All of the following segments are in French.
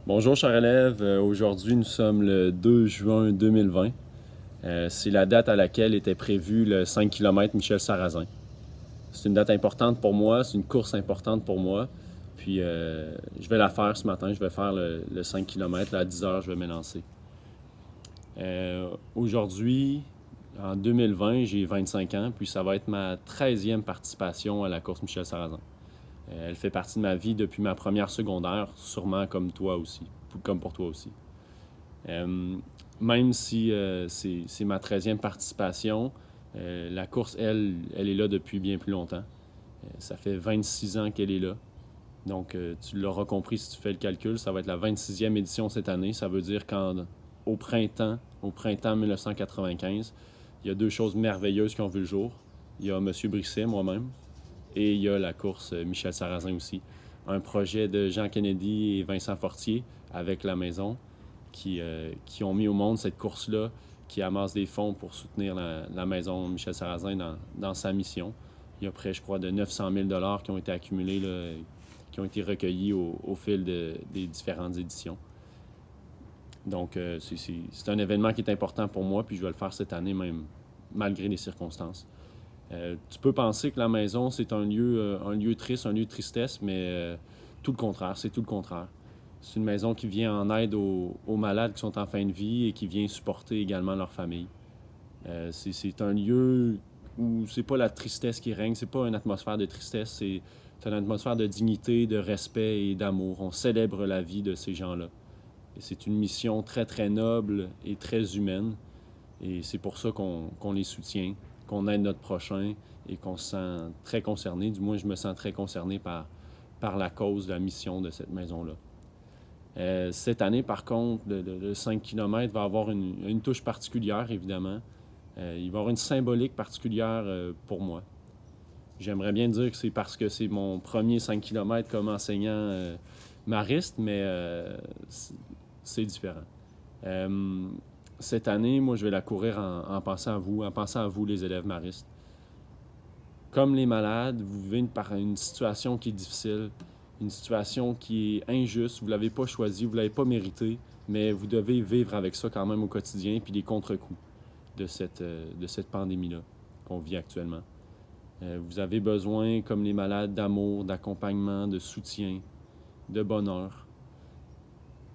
Bonjour, chers élèves. Aujourd'hui, nous sommes le 2 juin 2020. C'est la date à laquelle était prévu le 5 km Michel Sarrazin. C'est une date importante pour moi, c'est une course importante pour moi. Puis, je vais la faire ce matin. Je vais faire le 5 km. À 10 heures, je vais m'élancer. Aujourd'hui, en 2020, j'ai 25 ans, puis ça va être ma 13e participation à la course Michel Sarrazin. Elle fait partie de ma vie depuis ma première secondaire, sûrement comme toi aussi, comme pour toi aussi. Même si c'est ma 13e participation, la course, elle est là depuis bien plus longtemps. Ça fait 26 ans qu'elle est là. Donc, tu l'auras compris si tu fais le calcul, ça va être la 26e édition cette année. Ça veut dire qu'au printemps 1995, il y a deux choses merveilleuses qui ont vu le jour. Il y a M. Brisset, moi-même, et il y a la course Michel Sarrazin aussi. Un projet de Jean Kennedy et Vincent Fortier avec la maison qui ont mis au monde cette course-là, qui amasse des fonds pour soutenir la maison Michel Sarrazin dans sa mission. Il y a près, je crois, de 900 000 $ qui ont été accumulés, là, qui ont été recueillis au fil des différentes éditions. Donc, c'est un événement qui est important pour moi, puis je vais le faire cette année même, malgré les circonstances. Tu peux penser que la maison, c'est un lieu triste, un lieu de tristesse, mais tout le contraire, c'est tout le contraire. C'est une maison qui vient en aide aux malades qui sont en fin de vie et qui vient supporter également leur famille. C'est un lieu où c'est pas la tristesse qui règne, c'est pas une atmosphère de tristesse, c'est une atmosphère de dignité, de respect et d'amour. On célèbre la vie de ces gens-là. Et c'est une mission très, très noble et très humaine. Et c'est pour ça qu'on les soutient, qu'on aide notre prochain et qu'on se sent très concerné. Du moins, je me sens très concerné par la cause, la mission de cette maison-là. Cette année, par contre, le 5 km va avoir une touche particulière, évidemment. Il va avoir une symbolique particulière pour moi. J'aimerais bien dire que c'est parce que c'est mon premier 5 km comme enseignant mariste, mais c'est différent. Cette année, moi, je vais la courir en pensant à vous, les élèves maristes. Comme les malades, vous vivez par une situation qui est difficile, une situation qui est injuste, vous ne l'avez pas choisi, vous ne l'avez pas mérité, mais vous devez vivre avec ça quand même au quotidien, puis les contre-coups de cette pandémie-là qu'on vit actuellement. Vous avez besoin, comme les malades, d'amour, d'accompagnement, de soutien, de bonheur.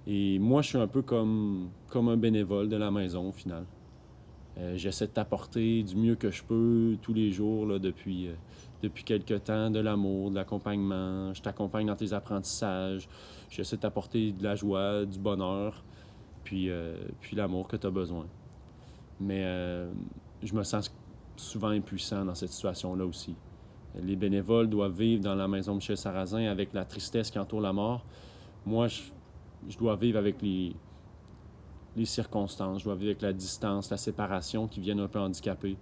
Et moi, je suis un peu comme un bénévole de la maison, au final. J'essaie de t'apporter du mieux que je peux tous les jours là, depuis quelque temps, de l'amour, de l'accompagnement. Je t'accompagne dans tes apprentissages. J'essaie de t'apporter de la joie, du bonheur, puis l'amour que tu as besoin. Mais je me sens souvent impuissant dans cette situation-là aussi. Les bénévoles doivent vivre dans la maison Michel Sarrazin avec la tristesse qui entoure la mort. Moi, je dois vivre avec les circonstances, je dois vivre avec la distance, la séparation qui viennent un peu handicaper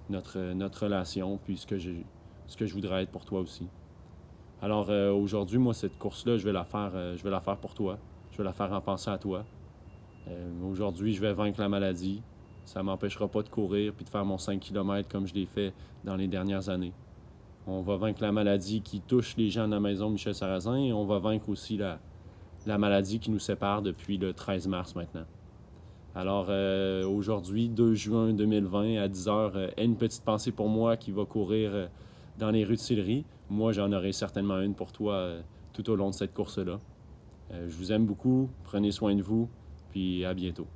notre relation, puis ce que je voudrais être pour toi aussi. Alors aujourd'hui, moi, cette course-là, je vais la faire pour toi. Je vais la faire en pensant à toi. Aujourd'hui, je vais vaincre la maladie. Ça ne m'empêchera pas de courir puis de faire mon 5 km comme je l'ai fait dans les dernières années. On va vaincre la maladie qui touche les gens de la maison Michel Sarrazin et on va vaincre aussi la maladie qui nous sépare depuis le 13 mars maintenant. Alors aujourd'hui, 2 juin 2020, à 10 h, une petite pensée pour moi qui va courir dans les rues de Sillery. Moi, j'en aurai certainement une pour toi tout au long de cette course-là. Je vous aime beaucoup, prenez soin de vous, puis à bientôt.